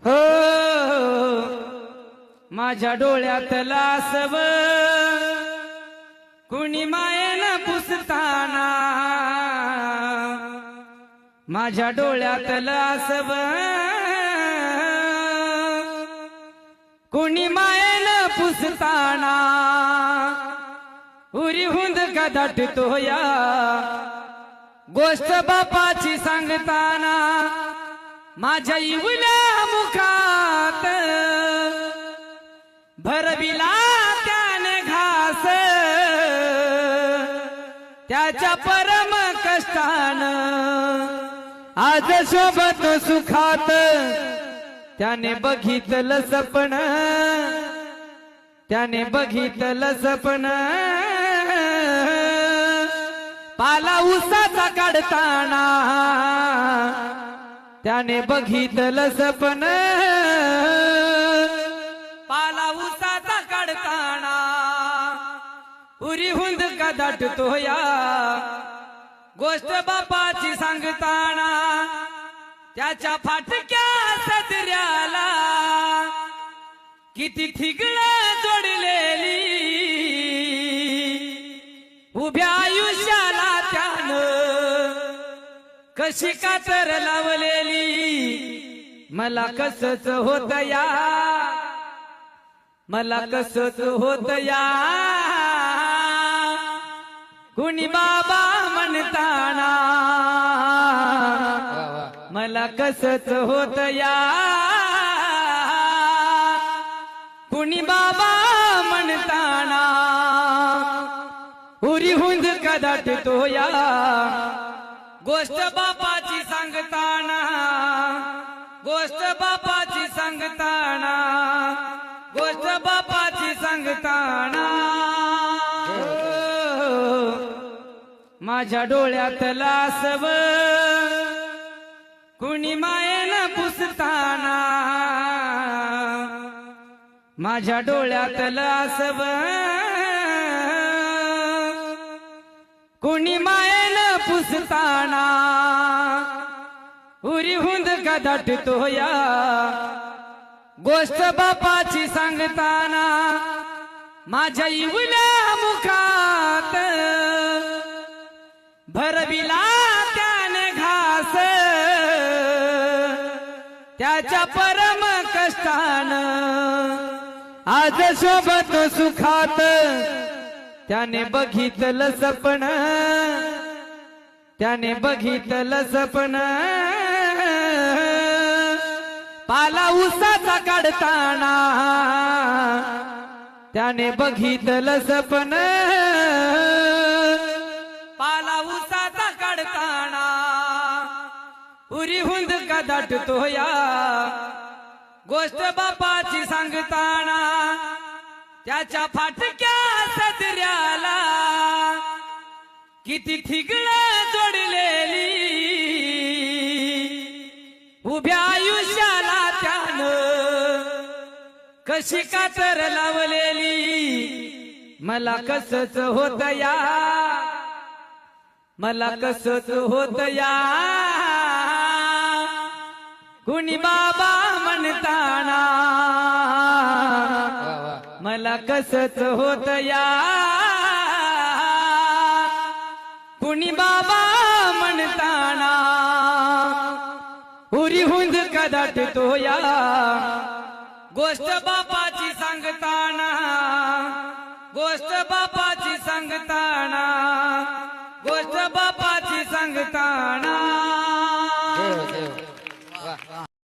हो माझ्या डोळ्यात लासव कुणी मायेनं पुसताना, माझ्या डोळ्यात लासव कुणी मायेनं पुसताना, उरी हुंद का दाटतो या गोष्ट बापाची सांगताना, माझ्या इवल्या मुखात भरविला त्याने घास, त्याच्या परम कष्टानं आज शोभत सुखात, त्याने बघितलं सपन, त्याने बघितलं सपन, पाला उसाचा काढताना, त्याने बघितलं सपन, पाला उसाचा काढताना, उरी हुंद का दाटतो या गोष्ट बापाची सांगताना, त्याच्या फाटक्या सदऱ्याला किती ठिगळ जोडलेली, उभ्या आयुष्याला त्यानं कशी कातर लावलेली, मला कसच होत या, मला कसच होत या, कुणी बाबा म्हणताना, मला कसच होत या, कुणी बाबा म्हणताना, उरी हुंद का दाटतो या गोष्ट बापाची सांगताना, गोष्ट बापाची सांगताना, गोष्ट बापाची सांगताना, माझ्या डोळ्यात लासव कुणी मायेनं पुसताना, माझ्या डोळ्यात लासव कुणी मायेनं पुसताना, उरी हुंद का दाटतो या गोष्ट बापाची सांगताना, माझ्या इवल्या मुखात भरविला त्याने घास, त्याच्या परम कष्टानं आज शोभत सुखात, त्याने बघितलं सपन, त्याने बघितलं सपन, पाला उसाचा काढताना, त्याने बघितलं सपन, पाला उसाचा काढताना, उरी हुंद का दाटतो या गोष्ट बापाची सांगताना, त्याच्या फाटक्या सदऱ्याला किती ठिगळ जोडलेली, उभ्या आयुष्याला त्यानं कशी कातर लावलेली, मला कसच होत या, मला कसच होत या, कुणी बाबा म्हणताना, मला कसच होत या, कुणी बाबा म्हणताना, उरी हुंद का दाटतो या गोष्ट बापाची सांगताना, गोष्ट बापाची सांगताना, गोष्ट बापाची सांगताना.